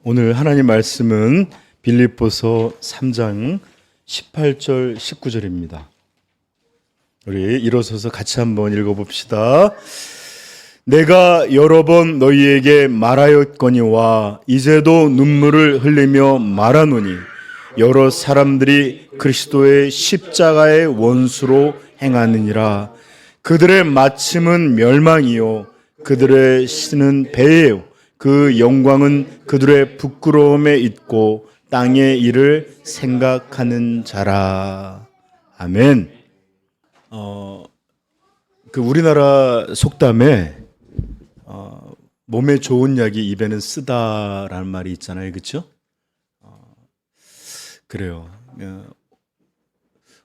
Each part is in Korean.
오늘 하나님 말씀은 빌립보서 3장 18절 19절입니다. 우리 일어서서 같이 한번 읽어봅시다. 내가 여러 번 너희에게 말하였거니와 이제도 눈물을 흘리며 말하노니 여러 사람들이 그리스도의 십자가의 원수로 행하느니라. 그들의 마침은 멸망이요 그들의 신은 배예요. 그 영광은 그들의 부끄러움에 있고 땅의 일을 생각하는 자라. 아멘. 우리나라 속담에 몸에 좋은 약이 입에는 쓰다라는 말이 있잖아요, 그렇죠? 그래요.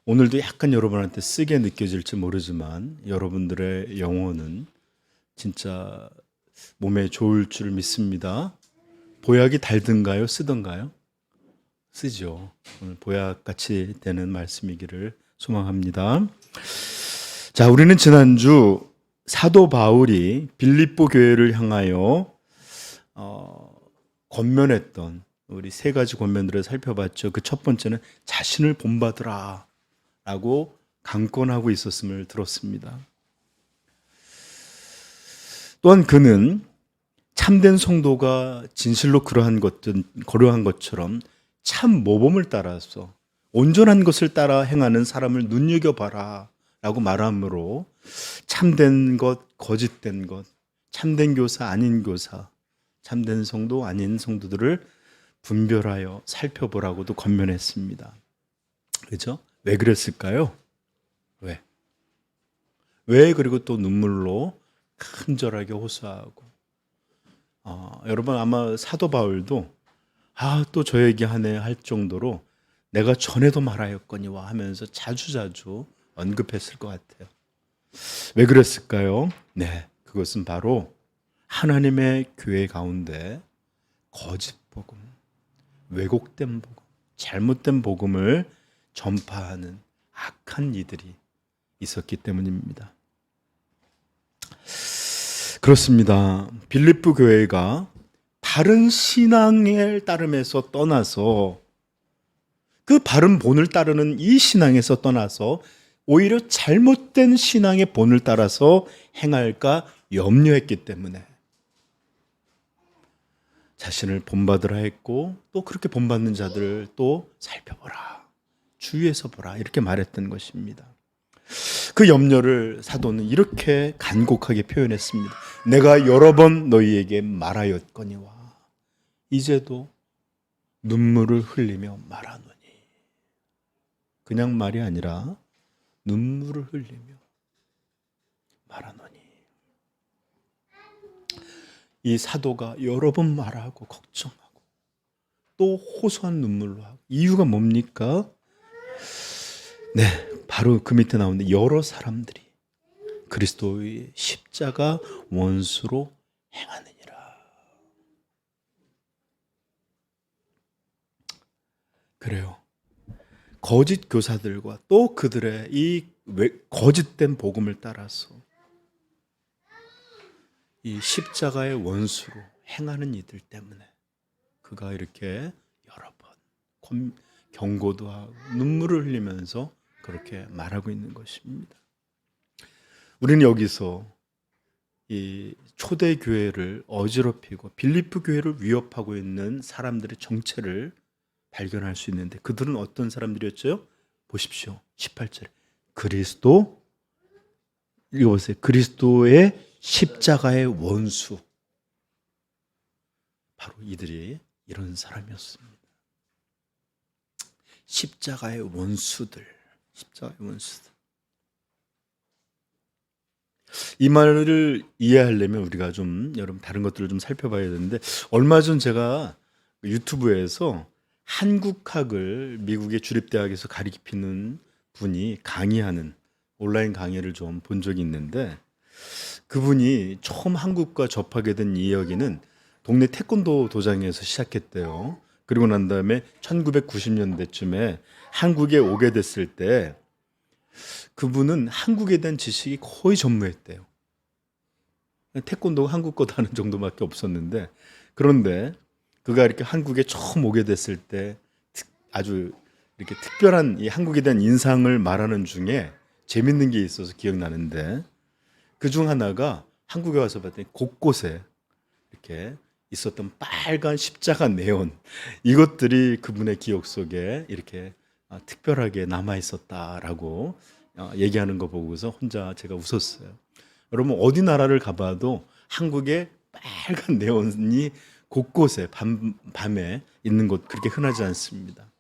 오늘도 약간 여러분한테 쓰게 느껴질지 모르지만 여러분들의 영혼은 진짜 몸에 좋을 줄 믿습니다. 보약이 달든가요? 쓰던가요? 쓰죠. 오늘 보약같이 되는 말씀이기를 소망합니다. 자, 우리는 지난주 사도 바울이 빌립보 교회를 향하여 권면했던 우리 세 가지 권면들을 살펴봤죠. 그 첫 번째는 자신을 본받으라 라고 강권하고 있었음을 들었습니다. 또한 그는 참된 성도가 진실로 그러한 것처럼 참 모범을 따라서 온전한 것을 따라 행하는 사람을 눈여겨봐라 라고 말함으로 참된 것, 거짓된 것, 참된 교사, 아닌 교사, 참된 성도, 아닌 성도들을 분별하여 살펴보라고도 권면했습니다. 그렇죠? 왜 그랬을까요? 왜 그리고 또 눈물로 간절하게 호소하고 여러분 아마 사도 바울도 또 저 얘기하네 할 정도로 내가 전에도 말하였거니와 하면서 자주자주 언급했을 것 같아요. 왜 그랬을까요? 네, 그것은 바로 하나님의 교회 가운데 거짓 복음, 왜곡된 복음, 잘못된 복음을 전파하는 악한 이들이 있었기 때문입니다. 그렇습니다. 빌립보 교회가 바른 신앙을 따름에서 떠나서 그 바른 본을 따르는 이 신앙에서 떠나서 오히려 잘못된 신앙의 본을 따라서 행할까 염려했기 때문에 자신을 본받으라 했고 또 그렇게 본받는 자들을 또 살펴보라, 주위에서 보라 이렇게 말했던 것입니다. 그 염려를 사도는 이렇게 간곡하게 표현했습니다. 내가 여러 번 너희에게 말하였거니와 이제도 눈물을 흘리며 말하노니. 그냥 말이 아니라 눈물을 흘리며 말하노니. 이 사도가 여러 번 말하고 걱정하고 또 호소한 눈물로 하고 이유가 뭡니까? 네, 바로 그 밑에 나오는데 여러 사람들이 그리스도의 십자가 원수로 행하느니라. 그래요. 거짓 교사들과 또 그들의 이 거짓된 복음을 따라서 이 십자가의 원수로 행하는 이들 때문에 그가 이렇게 여러 번 경고도 하고 눈물을 흘리면서 그렇게 말하고 있는 것입니다. 우리는 여기서 이 초대 교회를 어지럽히고 빌립보 교회를 위협하고 있는 사람들의 정체를 발견할 수 있는데 그들은 어떤 사람들이었죠? 보십시오. 18절에 그리스도, 읽어보세요. 그리스도의 십자가의 원수. 바로 이들이 이런 사람이었습니다. 십자가의 원수들. 이 말을 이해하려면 우리가 좀 여러분 다른 것들을 좀 살펴봐야 되는데 얼마 전 제가 유튜브에서 한국학을 미국의 주립대학에서 가르치는 분이 강의하는 온라인 강의를 좀 본 적이 있는데 그분이 처음 한국과 접하게 된 이야기는 동네 태권도 도장에서 시작했대요. 그리고 난 다음에 1990년대쯤에 한국에 오게 됐을 때 그분은 한국에 대한 지식이 거의 전무했대요. 태권도가 한국 거다 하는 정도밖에 없었는데 그런데 그가 이렇게 한국에 처음 오게 됐을 때 아주 이렇게 특별한 이 한국에 대한 인상을 말하는 중에 재밌는 게 있어서 기억나는데, 그 중 하나가 한국에 와서 봤더니 곳곳에 이렇게 있었던 빨간 십자가 네온, 이것들이 그분의 기억 속에 이렇게 특별하게 남아 있었다라고 얘기하는 거 보고서 혼자 제가 웃었어요. 여러분, 어디 나라를 가봐도 한국에 빨간 네온이 곳곳에 밤에 있는 곳 그렇게 흔하지 않습니다.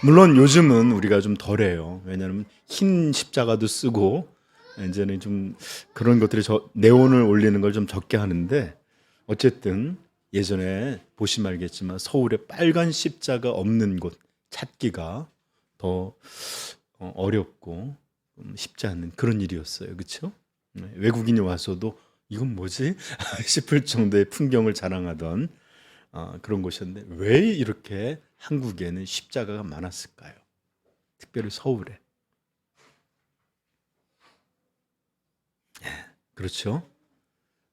물론 요즘은 우리가 좀 덜해요. 왜냐하면 흰 십자가도 쓰고 이제는 좀 그런 것들이 네온을 올리는 걸 좀 적게 하는데, 어쨌든 예전에 보시면 알겠지만 서울에 빨간 십자가 없는 곳 찾기가 더 어렵고 쉽지 않은 그런 일이었어요. 그렇죠? 외국인이 와서도 이건 뭐지? 싶을 정도의 풍경을 자랑하던 그런 곳이었는데, 왜 이렇게 한국에는 십자가가 많았을까요? 특별히 서울에. 그렇죠?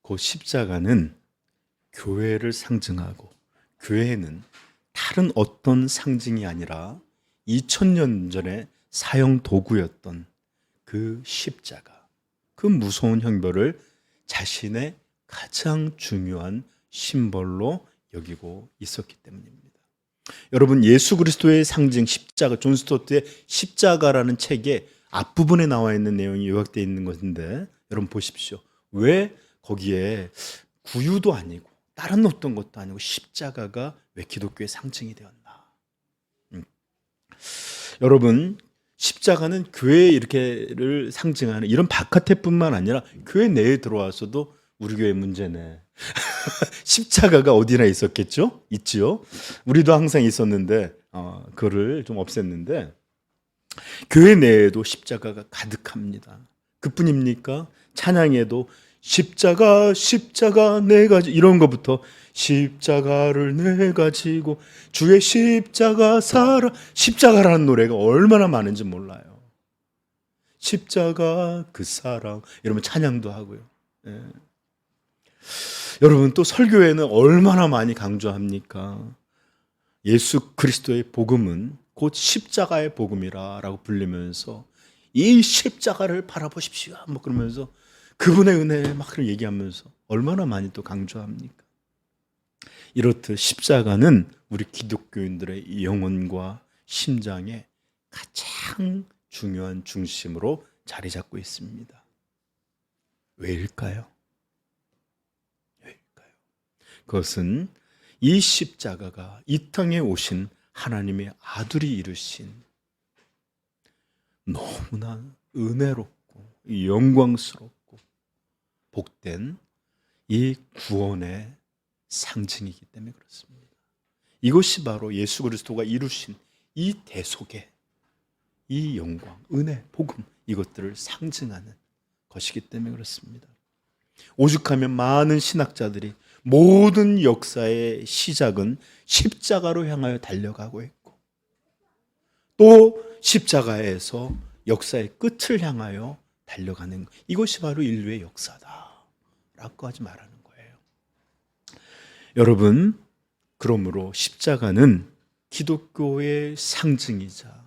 그 십자가는 교회를 상징하고, 교회는 다른 어떤 상징이 아니라 2000년 전에 사형 도구였던 그 십자가, 그 무서운 형벌을 자신의 가장 중요한 심벌로 여기고 있었기 때문입니다. 여러분, 예수 그리스도의 상징 십자가, 존 스토트의 십자가라는 책에 앞부분에 나와 있는 내용이 요약되어 있는 것인데, 여러분 보십시오. 왜 거기에 구유도 아니고 다른 어떤 것도 아니고 십자가가 왜 기독교의 상징이 되었나? 여러분, 십자가는 교회 이렇게를 상징하는 이런 바깥에뿐만 아니라 교회 내에 들어와서도 우리 교회 문제네. 십자가가 어디나 있었겠죠? 있지요. 우리도 항상 있었는데 그거를 좀 없앴는데, 교회 내에도 십자가가 가득합니다. 그뿐입니까? 찬양에도 십자가 십자가 내가 이런 것부터, 십자가를 내가 지고 주의 십자가 살아, 십자가라는 노래가 얼마나 많은지 몰라요. 십자가 그 사랑 이러면 찬양도 하고요. 예. 여러분, 또 설교에는 얼마나 많이 강조합니까? 예수 그리스도의 복음은 곧 십자가의 복음이라고 불리면서 이 십자가를 바라보십시오 뭐 그러면서 그분의 은혜 막 얘기하면서 얼마나 많이 또 강조합니까? 이렇듯 십자가는 우리 기독교인들의 영혼과 심장의 가장 중요한 중심으로 자리 잡고 있습니다. 왜일까요? 그것은 이 십자가가 이 땅에 오신 하나님의 아들이 이루신 너무나 은혜롭고 영광스럽고 복된 이 구원의 상징이기 때문에 그렇습니다. 이것이 바로 예수 그리스도가 이루신 이 대속의 이 영광, 은혜, 복음, 이것들을 상징하는 것이기 때문에 그렇습니다. 오죽하면 많은 신학자들이 모든 역사의 시작은 십자가로 향하여 달려가고 있고, 또 십자가에서 역사의 끝을 향하여 달려가는 것, 이것이 바로 인류의 역사다라고까지 말하는 거예요. 여러분, 그러므로 십자가는 기독교의 상징이자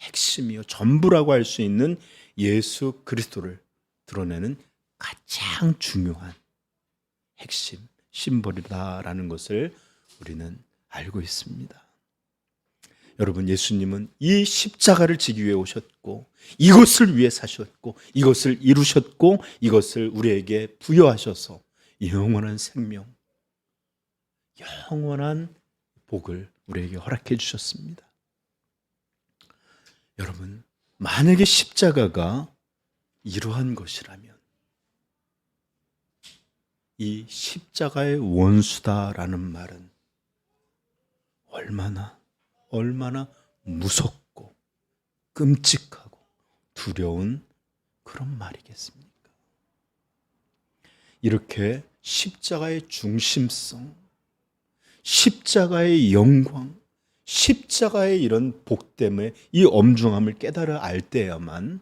핵심이요 전부라고 할 수 있는 예수 그리스도를 드러내는 가장 중요한 핵심 심벌이다라는 것을 우리는 알고 있습니다. 여러분, 예수님은 이 십자가를 지기 위해 오셨고, 이것을 위해 사셨고, 이것을 이루셨고, 이것을 우리에게 부여하셔서 영원한 생명, 영원한 복을 우리에게 허락해 주셨습니다. 여러분, 만약에 십자가가 이러한 것이라면 이 십자가의 원수다라는 말은 얼마나 무섭고 끔찍하고 두려운 그런 말이겠습니까? 이렇게 십자가의 중심성, 십자가의 영광, 십자가의 이런 복됨의 이 엄중함을 깨달아 알 때야만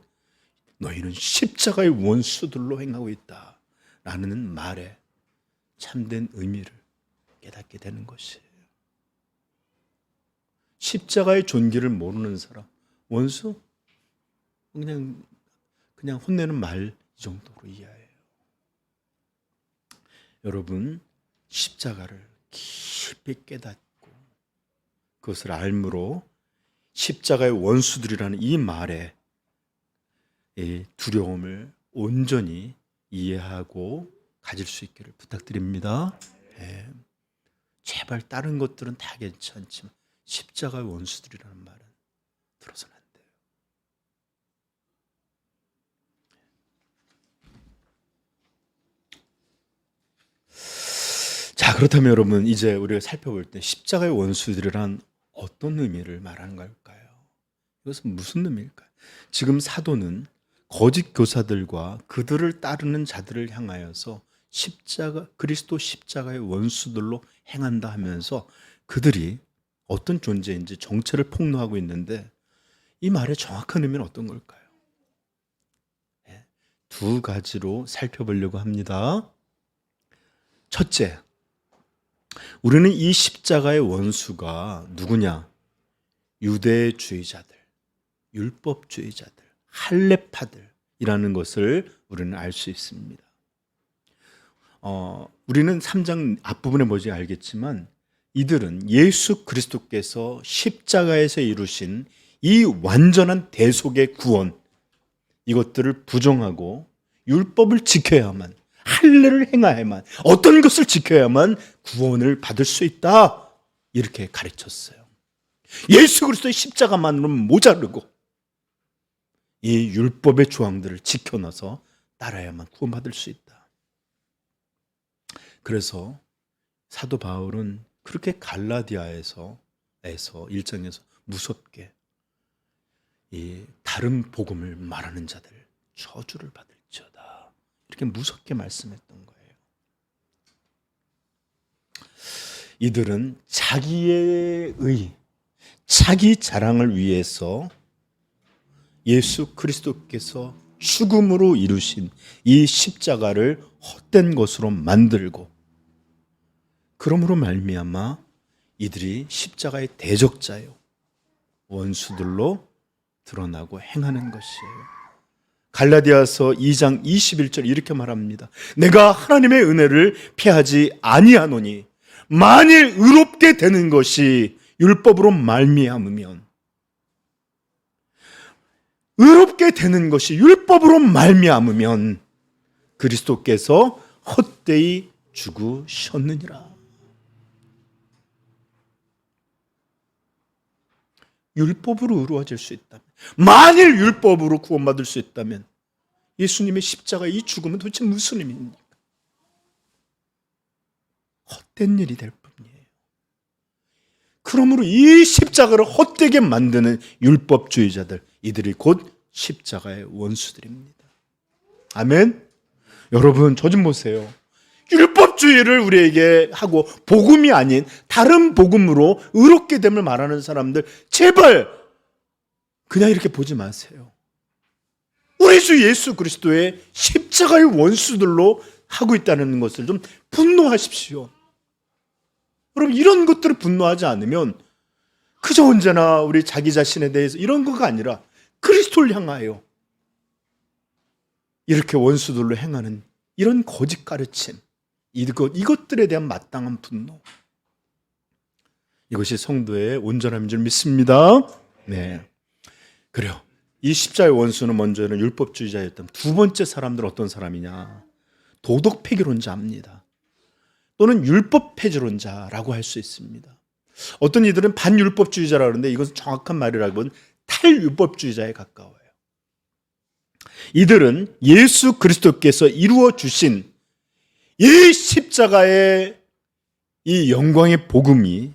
너희는 십자가의 원수들로 행하고 있다라는 말에 참된 의미를 깨닫게 되는 것이에요. 십자가의 존귀를 모르는 사람, 원수? 그냥 혼내는 말 이 정도로 이해해요. 여러분, 십자가를 깊이 깨닫고 그것을 알므로 십자가의 원수들이라는 이 말에 이 두려움을 온전히 이해하고 가질 수 있기를 부탁드립니다. 네. 제발 다른 것들은 다 괜찮지만 십자가의 원수들이라는 말은 들어서는 안 돼요. 자, 그렇다면 여러분, 이제 우리가 살펴볼 때 십자가의 원수들이란 어떤 의미를 말하는 걸까요? 이것은 무슨 의미일까요? 지금 사도는 거짓 교사들과 그들을 따르는 자들을 향하여서 그리스도 십자가의 원수들로 행한다 하면서 그들이 어떤 존재인지 정체를 폭로하고 있는데, 이 말의 정확한 의미는 어떤 걸까요? 두 가지로 살펴보려고 합니다. 첫째, 우리는 이 십자가의 원수가 누구냐? 유대주의자들, 율법주의자들, 할례파들이라는 것을 우리는 알 수 있습니다. 우리는 3장 앞부분에 보지 알겠지만 이들은 예수 그리스도께서 십자가에서 이루신 이 완전한 대속의 구원, 이것들을 부정하고 율법을 지켜야만, 할례를 행해야만, 어떤 것을 지켜야만 구원을 받을 수 있다, 이렇게 가르쳤어요. 예수 그리스도의 십자가만으로는 모자르고 이 율법의 조항들을 지켜놔서 따라야만 구원받을 수 있다. 그래서 사도 바울은 그렇게 갈라디아에서 1장에서 무섭게 이 다른 복음을 말하는 자들 저주를 받을지어다, 이렇게 무섭게 말씀했던 거예요. 이들은 자기의 자기 자랑을 위해서 예수 그리스도께서 죽음으로 이루신 이 십자가를 헛된 것으로 만들고, 그러므로 말미암아 이들이 십자가의 대적자요, 원수들로 드러나고 행하는 것이에요. 갈라디아서 2장 21절 이렇게 말합니다. 내가 하나님의 은혜를 피하지 아니하노니 만일 의롭게 되는 것이 율법으로 말미암으면, 의롭게 되는 것이 율법으로 말미암으면 그리스도께서 헛되이 죽으셨느니라. 율법으로 의로워질 수 있다면, 만일 율법으로 구원받을 수 있다면 예수님의 십자가 이 죽음은 도대체 무슨 의미입니까? 헛된 일이 될 뿐이에요. 그러므로 이 십자가를 헛되게 만드는 율법주의자들, 이들이 곧 십자가의 원수들입니다. 아멘. 여러분, 저 좀 보세요. 율법주의를 우리에게 하고 복음이 아닌 다른 복음으로 의롭게 됨을 말하는 사람들, 제발 그냥 이렇게 보지 마세요. 우리 주 예수 그리스도의 십자가의 원수들로 하고 있다는 것을 좀 분노하십시오. 여러분, 이런 것들을 분노하지 않으면 그저 언제나 우리 자기 자신에 대해서 이런 거가 아니라 그리스도를 향하여 이렇게 원수들로 행하는 이런 거짓 가르침, 이것들에 대한 마땅한 분노, 이것이 성도의 온전함인 줄 믿습니다. 네, 그래요. 이 십자의 원수는 먼저는 율법주의자였던 두 번째 사람들은 어떤 사람이냐? 도덕 폐기론자입니다. 또는 율법 폐지론자라고 할 수 있습니다. 어떤 이들은 반율법주의자라고 하는데 이것은 정확한 말이라고는 탈율법주의자에 가까워요. 이들은 예수 그리스도께서 이루어 주신 이 십자가의 이 영광의 복음이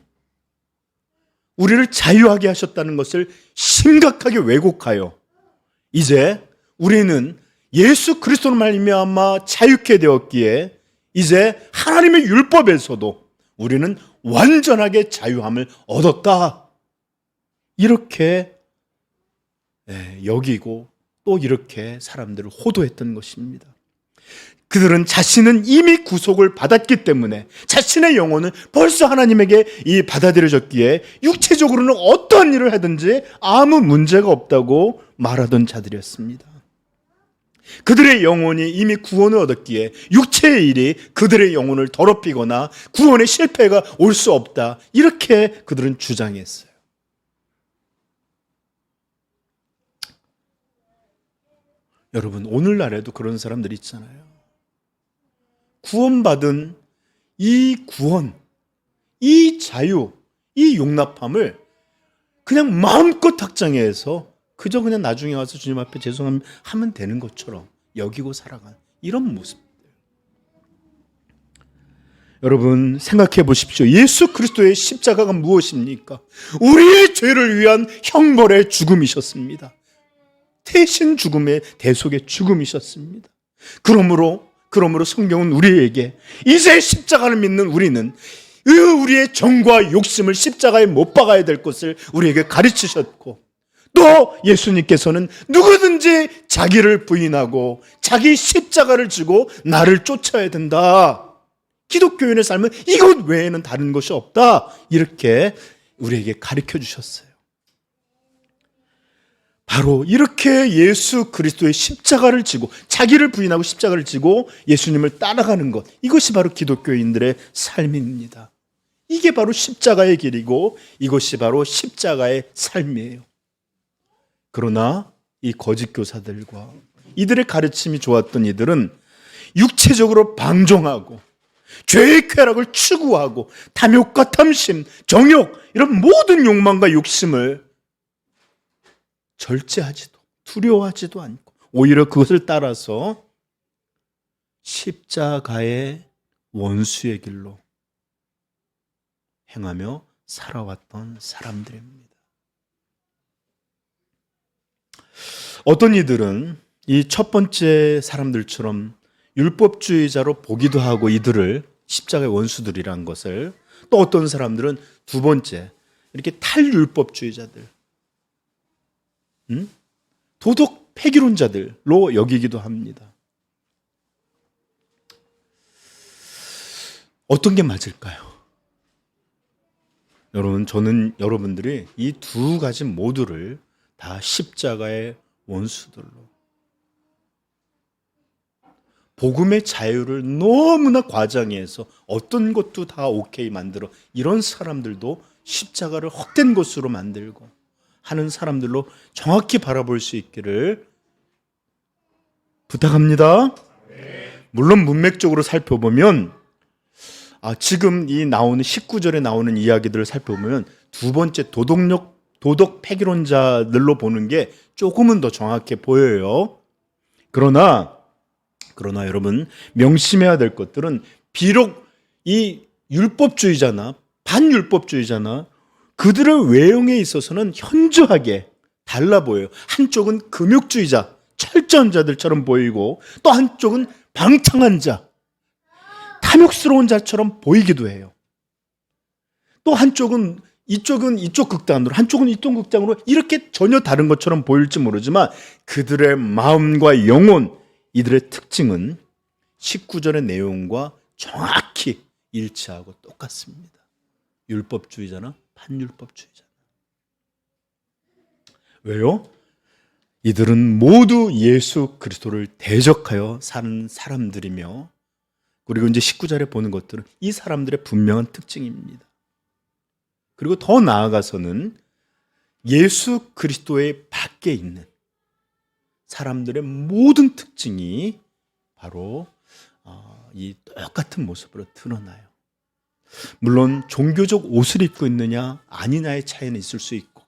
우리를 자유하게 하셨다는 것을 심각하게 왜곡하여 이제 우리는 예수 그리스도로 말미암아 자유케 되었기에 이제 하나님의 율법에서도 우리는 완전하게 자유함을 얻었다, 이렇게 여기고 또 이렇게 사람들을 호도했던 것입니다. 그들은 자신은 이미 구속을 받았기 때문에 자신의 영혼은 벌써 하나님에게 받아들여졌기에 육체적으로는 어떠한 일을 하든지 아무 문제가 없다고 말하던 자들이었습니다. 그들의 영혼이 이미 구원을 얻었기에 육체의 일이 그들의 영혼을 더럽히거나 구원의 실패가 올 수 없다, 이렇게 그들은 주장했어요. 여러분, 오늘날에도 그런 사람들이 있잖아요. 구원받은 이 구원, 이 자유, 이 용납함을 그냥 마음껏 확장해서 그저 그냥 나중에 와서 주님 앞에 죄송합니다 하면 되는 것처럼 여기고 살아가는 이런 모습들. 여러분, 생각해 보십시오. 예수 그리스도의 십자가가 무엇입니까? 우리의 죄를 위한 형벌의 죽음이셨습니다. 대신 죽음의 대속의 죽음이셨습니다. 그러므로 성경은 우리에게 이제 십자가를 믿는 우리는 우리의 정과 욕심을 십자가에 못 박아야 될 것을 우리에게 가르치셨고, 또 예수님께서는 누구든지 자기를 부인하고 자기 십자가를 지고 나를 쫓아야 된다, 기독교인의 삶은 이것 외에는 다른 것이 없다, 이렇게 우리에게 가르쳐 주셨어요. 바로 이렇게 예수 그리스도의 십자가를 지고 자기를 부인하고 십자가를 지고 예수님을 따라가는 것, 이것이 바로 기독교인들의 삶입니다. 이게 바로 십자가의 길이고 이것이 바로 십자가의 삶이에요. 그러나 이 거짓 교사들과 이들의 가르침이 좋았던 이들은 육체적으로 방종하고 죄의 쾌락을 추구하고 탐욕과 탐심, 정욕, 이런 모든 욕망과 욕심을 절제하지도 두려워하지도 않고 오히려 그것을 따라서 십자가의 원수의 길로 행하며 살아왔던 사람들입니다. 어떤 이들은 이 첫 번째 사람들처럼 율법주의자로 보기도 하고 이들을 십자가의 원수들이란 것을, 또 어떤 사람들은 두 번째 이렇게 탈율법주의자들, 도덕 폐기론자들로 여기기도 합니다. 어떤 게 맞을까요? 여러분, 저는 여러분들이 이 두 가지 모두를 다 십자가의 원수들로, 복음의 자유를 너무나 과장해서 어떤 것도 다 오케이 만들어 이런 사람들도 십자가를 헛된 것으로 만들고 하는 사람들로 정확히 바라볼 수 있기를 부탁합니다. 물론 문맥적으로 살펴보면 지금 이 나오는 19절에 나오는 이야기들을 살펴보면 두 번째 도덕 폐기론자들로 보는 게 조금은 더 정확해 보여요. 그러나 여러분, 명심해야 될 것들은 비록 이 율법주의자나 반율법주의자나 그들의 외형에 있어서는 현저하게 달라 보여요. 한쪽은 금욕주의자, 철저한 자들처럼 보이고 또 한쪽은 방탕한 자, 탐욕스러운 자처럼 보이기도 해요. 또 한쪽은 이쪽 극단으로, 한쪽은 이쪽 극단으로, 이렇게 전혀 다른 것처럼 보일지 모르지만 그들의 마음과 영혼, 이들의 특징은 19절의 내용과 정확히 일치하고 똑같습니다. 율법주의자나 반율법주의자. 왜요? 이들은 모두 예수 그리스도를 대적하여 사는 사람들이며, 그리고 이제 19절에 보는 것들은 이 사람들의 분명한 특징입니다. 그리고 더 나아가서는 예수 그리스도의 밖에 있는 사람들의 모든 특징이 바로 이 똑같은 모습으로 드러나요. 물론 종교적 옷을 입고 있느냐 아니냐의 차이는 있을 수 있고,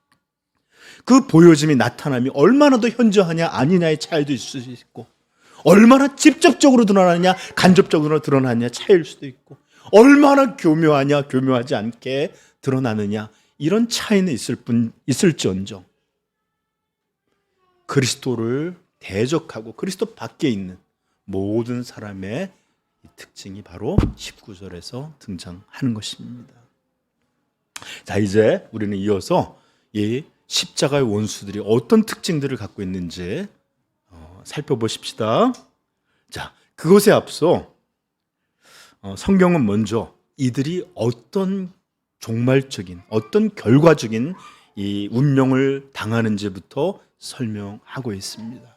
그 보여짐이 나타남이 얼마나 더 현저하냐 아니냐의 차이도 있을 수 있고, 얼마나 직접적으로 드러나느냐 간접적으로 드러나느냐 차이일 수도 있고, 얼마나 교묘하냐 교묘하지 않게 드러나느냐, 이런 차이는 있을지언정 그리스도를 대적하고 그리스도 밖에 있는 모든 사람의 특징이 바로 19절에서 등장하는 것입니다. 자, 이제 우리는 이어서 이 십자가의 원수들이 어떤 특징들을 갖고 있는지 살펴보십시다. 자, 그것에 앞서 성경은 먼저 이들이 어떤 종말적인, 어떤 결과적인 이 운명을 당하는지부터 설명하고 있습니다.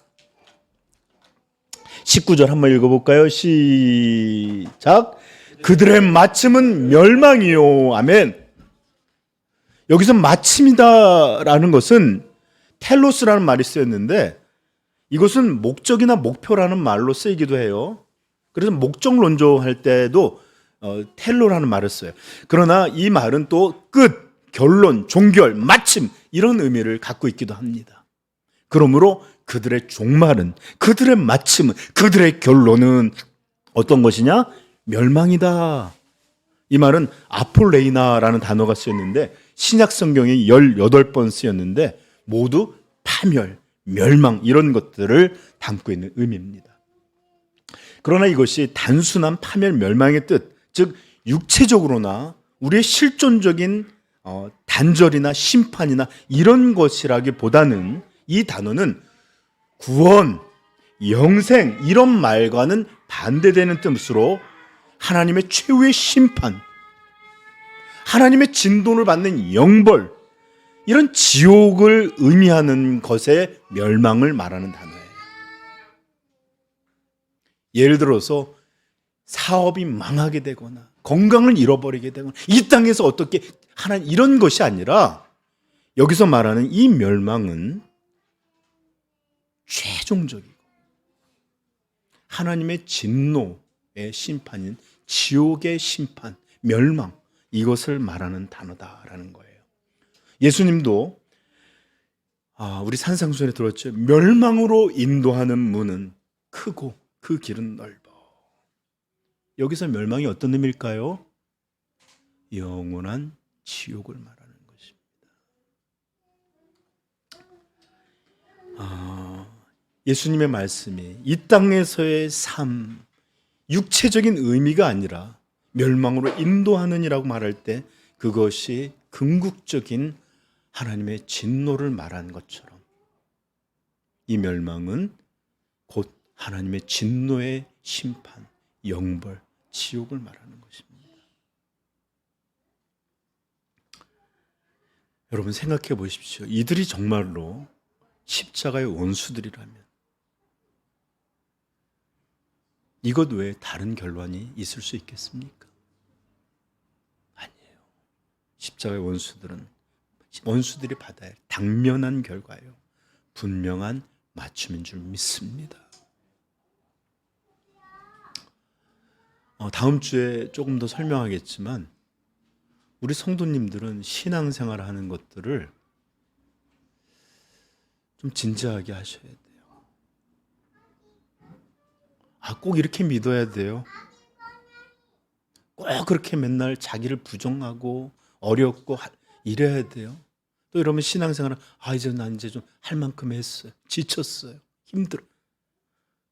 19절 한번 읽어볼까요? 시작. 그들의 마침은 멸망이요. 아멘. 여기서 마침이다라는 것은 텔로스라는 말이 쓰였는데 이것은 목적이나 목표라는 말로 쓰이기도 해요. 그래서 목적론조 할 때도 텔로라는 말을 써요. 그러나 이 말은 또 끝, 결론, 종결, 마침 이런 의미를 갖고 있기도 합니다. 그러므로 그들의 종말은, 그들의 마침은, 그들의 결론은 어떤 것이냐? 멸망이다. 이 말은 아폴레이나라는 단어가 쓰였는데 신약 성경에 18번 쓰였는데 모두 파멸, 멸망 이런 것들을 담고 있는 의미입니다. 그러나 이것이 단순한 파멸, 멸망의 뜻, 즉 육체적으로나 우리의 실존적인 단절이나 심판이나 이런 것이라기보다는 이 단어는 구원, 영생 이런 말과는 반대되는 뜻으로 하나님의 최후의 심판, 하나님의 진돈을 받는 영벌, 이런 지옥을 의미하는 것의 멸망을 말하는 단어예요. 예를 들어서 사업이 망하게 되거나 건강을 잃어버리게 되거나 이 땅에서 어떻게 하나 이런 것이 아니라 여기서 말하는 이 멸망은 최종적이고 하나님의 진노의 심판인 지옥의 심판, 멸망 이것을 말하는 단어다라는 거예요. 예수님도 우리 산상수훈에 들었죠. 멸망으로 인도하는 문은 크고 그 길은 넓어. 여기서 멸망이 어떤 의미일까요? 영원한 지옥을 말하는 것입니다. 예수님의 말씀이 이 땅에서의 삶, 육체적인 의미가 아니라 멸망으로 인도하느니라고 말할 때 그것이 궁극적인 하나님의 진노를 말한 것처럼 이 멸망은 곧 하나님의 진노의 심판, 영벌, 지옥을 말하는 것입니다. 여러분 생각해 보십시오. 이들이 정말로 십자가의 원수들이라면 이것 외에 다른 결론이 있을 수 있겠습니까? 아니에요. 십자가의 원수들이 받아야 할 당면한 결과예요. 분명한 맞춤인 줄 믿습니다. 다음 주에 조금 더 설명하겠지만 우리 성도님들은 신앙생활 하는 것들을 좀 진지하게 하셔야 돼요. 꼭 이렇게 믿어야 돼요. 꼭 그렇게 맨날 자기를 부정하고 어렵고 이래야 돼요. 또 이러면 신앙생활은 이제 난 이제 좀 할 만큼 했어요. 지쳤어요. 힘들어.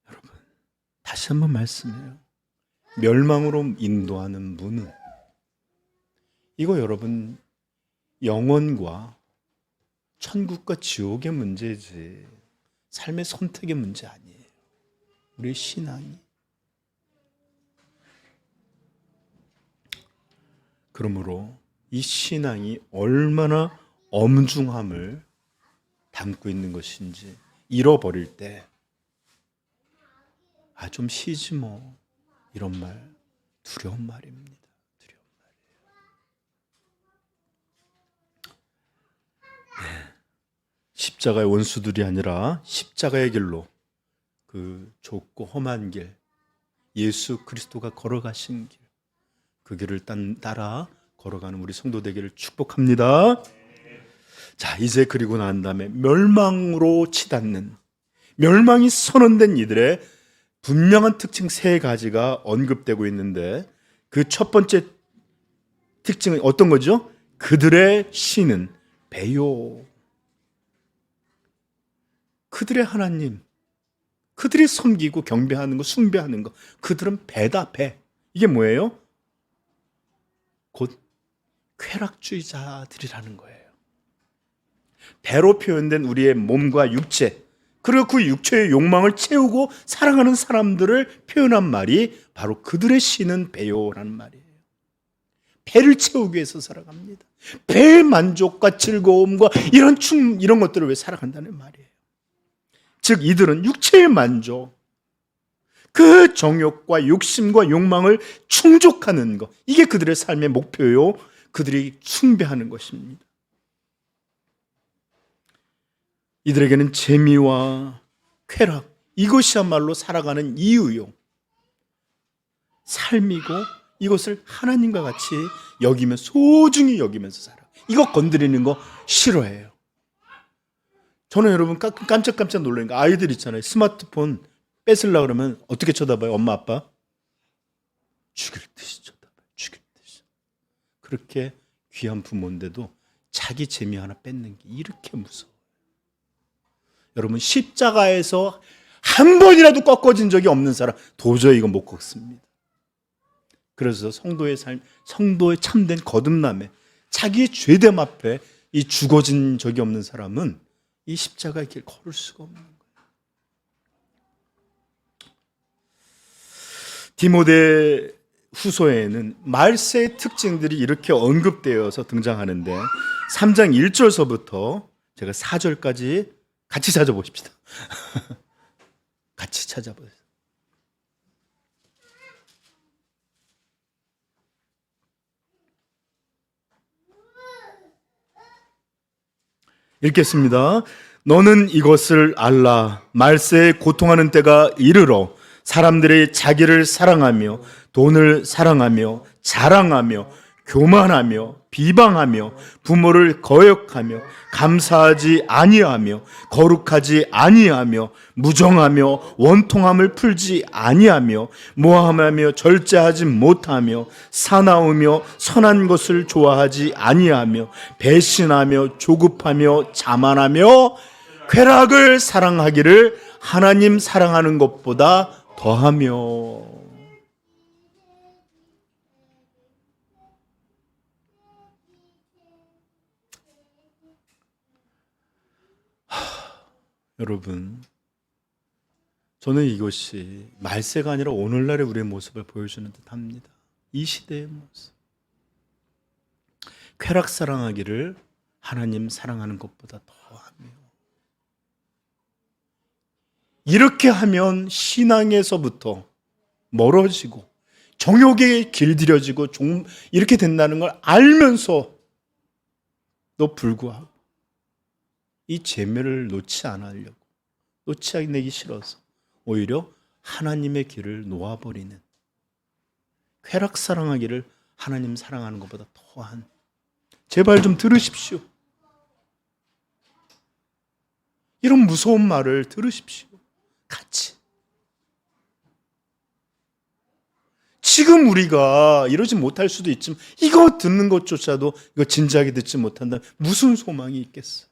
여러분 다시 한번 말씀해요. 멸망으로 인도하는 문은 이거 여러분 영혼과 천국과 지옥의 문제지 삶의 선택의 문제 아니에요. 우리의 신앙이. 그러므로 이 신앙이 얼마나 엄중함을 담고 있는 것인지 잃어버릴 때 좀 쉬지 뭐 이런 말 두려운 말입니다. 두려운 말이에요. 네. 십자가의 원수들이 아니라 십자가의 길로 그 좁고 험한 길, 예수 그리스도가 걸어가신 길, 그 길을 따라 걸어가는 우리 성도 되기를 축복합니다. 자, 이제 그리고 난 다음에 멸망으로 치닫는, 멸망이 선언된 이들의 분명한 특징 3가지가 언급되고 있는데 그 첫 번째 특징은 어떤 거죠? 그들의 신은 배요. 그들의 하나님, 그들이 섬기고 경배하는 거, 숭배하는 거, 그들은 배다, 배. 이게 뭐예요? 곧 쾌락주의자들이라는 거예요. 배로 표현된 우리의 몸과 육체, 그리고 그 육체의 욕망을 채우고 살아가는 사람들을 표현한 말이 바로 그들의 씨는 배요라는 말이에요. 배를 채우기 위해서 살아갑니다. 배의 만족과 즐거움과 이런 것들을 위해 살아간다는 말이에요. 즉 이들은 육체의 만족, 그 정욕과 욕심과 욕망을 충족하는 것, 이게 그들의 삶의 목표요, 그들이 숭배하는 것입니다. 이들에게는 재미와 쾌락, 이것이야말로 살아가는 이유요, 삶이고, 이것을 하나님과 같이 여기며 소중히 여기면서 살아. 이거 건드리는 거 싫어해요. 저는 여러분 깜짝깜짝 놀라는 거, 아이들 있잖아요. 스마트폰 뺏으려고 그러면 어떻게 쳐다봐요? 엄마 아빠? 죽일 듯이 쳐다봐요. 죽일 듯이. 그렇게 귀한 부모인데도 자기 재미 하나 뺏는 게 이렇게 무서워요. 여러분, 십자가에서 한 번이라도 꺾어진 적이 없는 사람 도저히 이거 못 꺾습니다. 그래서 성도의 삶, 성도의 참된 거듭남에 자기의 죄됨 앞에 이 죽어진 적이 없는 사람은 이 십자가의 길 걸을 수가 없는 거예요. 디모데 후서에는 말세의 특징들이 이렇게 언급되어서 등장하는데 3장 1절서부터 제가 4절까지 같이 찾아보십시다. 같이 찾아보세요. 읽겠습니다. 너는 이것을 알라. 말세에 고통하는 때가 이르러 사람들이 자기를 사랑하며 돈을 사랑하며 자랑하며 교만하며 비방하며 부모를 거역하며 감사하지 아니하며 거룩하지 아니하며 무정하며 원통함을 풀지 아니하며 모함하며 절제하지 못하며 사나우며 선한 것을 좋아하지 아니하며 배신하며 조급하며 자만하며 쾌락을 사랑하기를 하나님 사랑하는 것보다 더하며. 여러분, 저는 이것이 말세가 아니라 오늘날의 우리의 모습을 보여주는 듯합니다. 이 시대의 모습. 쾌락 사랑하기를 하나님 사랑하는 것보다 더하며. 이렇게 하면 신앙에서부터 멀어지고 정욕에 길들여지고 이렇게 된다는 걸 알면서도 불구하고 이 재미를 놓지 않으려고, 놓지 않기 싫어서 오히려 하나님의 길을 놓아버리는, 쾌락 사랑하기를 하나님 사랑하는 것보다 더한, 제발 좀 들으십시오. 이런 무서운 말을 들으십시오. 같이. 지금 우리가 이러지 못할 수도 있지만 이거 듣는 것조차도 이거 진지하게 듣지 못한다면 무슨 소망이 있겠어?